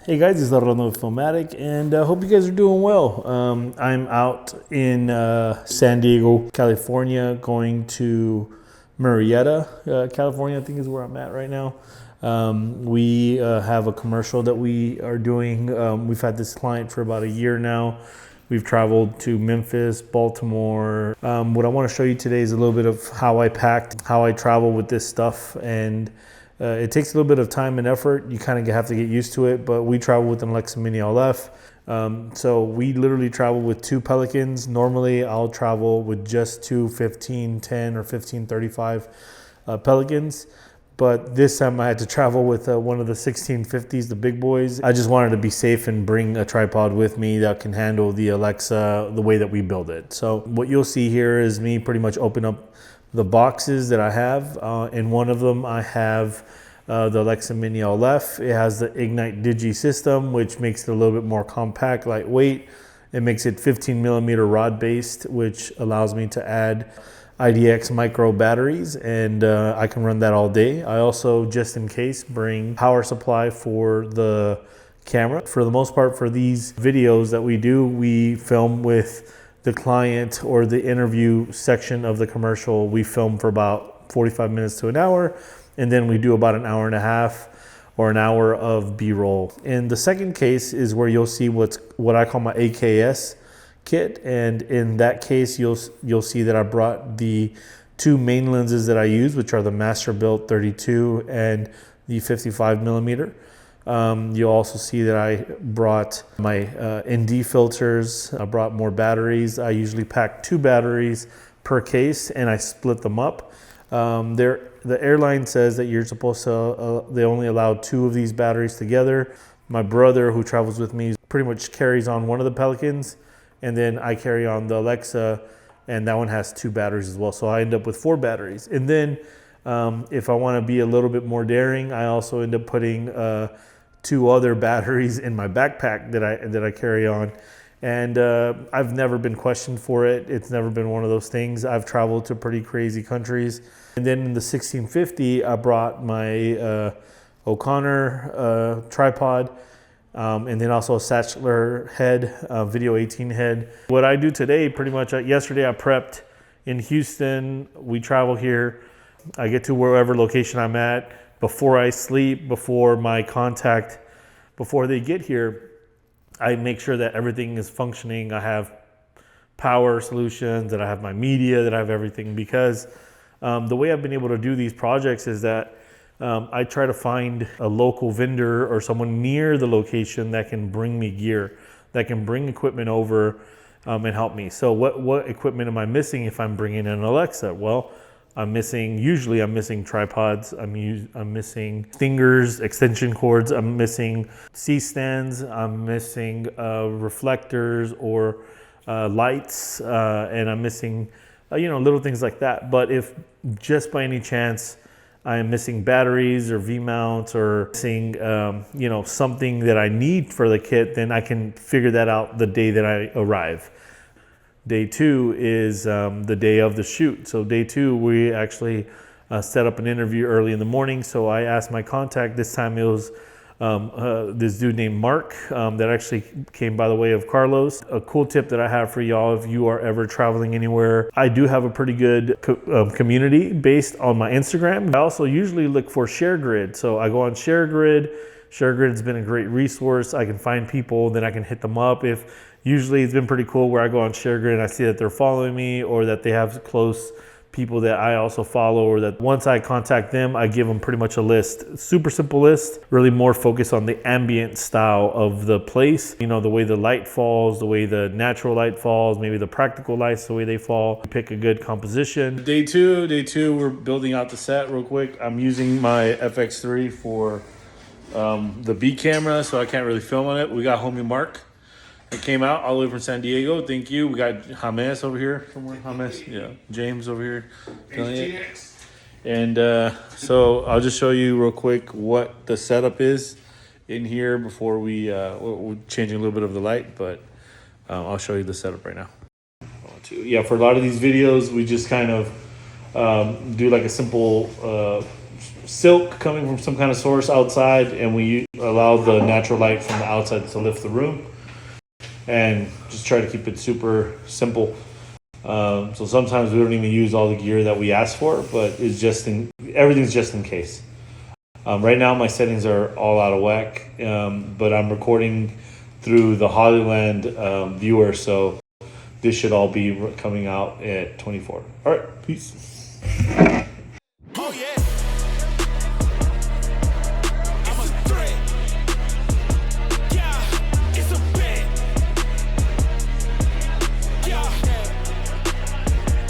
Hey guys, it's Rolando with Filmatic, and I hope you guys are doing well. I'm out in San Diego, California, going to Murrieta, California, I think is where I'm at right now. We have a commercial that we are doing. We've had this client for about a year now. We've traveled to Memphis, Baltimore. What I want to show you today is a little bit of how I packed, how I travel with this stuff, and it takes a little bit of time and effort. You kind of have to get used to it, but we travel with an Alexa Mini LF. So we literally travel with two Pelicans. Normally I'll travel with just two 1510 or 1535 Pelicans. But this time I had to travel with one of the 1650s, the big boys. I just wanted to be safe and bring a tripod with me that can handle the Alexa the way that we build it. So what you'll see here is me pretty much open up the boxes that I have. In one of them I have the Alexa Mini LF. It has the Ignite Digi system, which makes it a little bit more compact, lightweight. It makes it 15 millimeter rod based, which allows me to add IDX micro batteries, and I can run that all day. I also, just in case, bring power supply for the camera. For the most part, for these videos that we do, we film with the client or the interview section of the commercial. We film for about 45 minutes to an hour, and then we do about an hour and a half or an hour of B-roll. And the second case is where you'll see what I call my AKS kit, and in that case you'll see that I brought the two main lenses that I use, which are the Masterbuilt 32 and the 55 millimeter. You'll also see that I brought my ND filters. I brought more batteries. I usually pack 2 batteries per case, and I split them up. The airline says that you're supposed to, they only allow 2 of these batteries together. My brother, who travels with me, pretty much carries on one of the Pelicans, and then I carry on the Alexa, and that one has 2 batteries as well. So I end up with 4 batteries. And then if I want to be a little bit more daring, I also end up putting 2 other batteries in my backpack that I carry on. And I've never been questioned for it. It's never been one of those things. I've traveled to pretty crazy countries. And then in the 1650, I brought my O'Connor tripod, and then also a Satchler head, Video 18 head. What I do today, pretty much, yesterday I prepped in Houston. We travel here. I get to wherever location I'm at. Before I sleep, before my contact, before they get here, I make sure that everything is functioning. I have power solutions, that I have my media, that I have everything, because the way I've been able to do these projects is that I try to find a local vendor or someone near the location that can bring me gear, that can bring equipment over and help me. So what equipment am I missing if I'm bringing in an Alexa? Well, usually I'm missing tripods, I'm missing stingers, extension cords, I'm missing C-stands, I'm missing reflectors or lights, and I'm missing little things like that. But if just by any chance I am missing batteries or V-mounts or missing something that I need for the kit, then I can figure that out the day that I arrive. Day 2 is the day of the shoot. So day 2, we actually set up an interview early in the morning. So I asked my contact, this time it was this dude named Mark that actually came by the way of Carlos. A cool tip that I have for y'all, if you are ever traveling anywhere, I do have a pretty good community based on my Instagram. I also usually look for ShareGrid. So I go on ShareGrid. ShareGrid has been a great resource. I can find people, then I can hit them up. Usually it's been pretty cool where I go on ShareGrid and I see that they're following me, or that they have close people that I also follow, or that once I contact them, I give them pretty much a list. Super simple list, really more focused on the ambient style of the place. The way the light falls, the way the natural light falls, maybe the practical lights, the way they fall. Pick a good composition. Day two, we're building out the set real quick. I'm using my FX3 for the B camera, so I can't really film on it. We got homie Mark. It came out all the way from San Diego. Thank you. We got James over here somewhere. James, yeah. James over here. And so I'll just show you real quick what the setup is in here before we're changing a little bit of the light, but I'll show you the setup right now. Yeah, for a lot of these videos, we just kind of do like a simple silk coming from some kind of source outside, and we allow the natural light from the outside to lift the room, and just try to keep it super simple. So sometimes we don't even use all the gear that we ask for, but it's everything's just in case. Right now my settings are all out of whack, but I'm recording through the Hollyland viewer, so this should all be coming out at 24. All right, peace.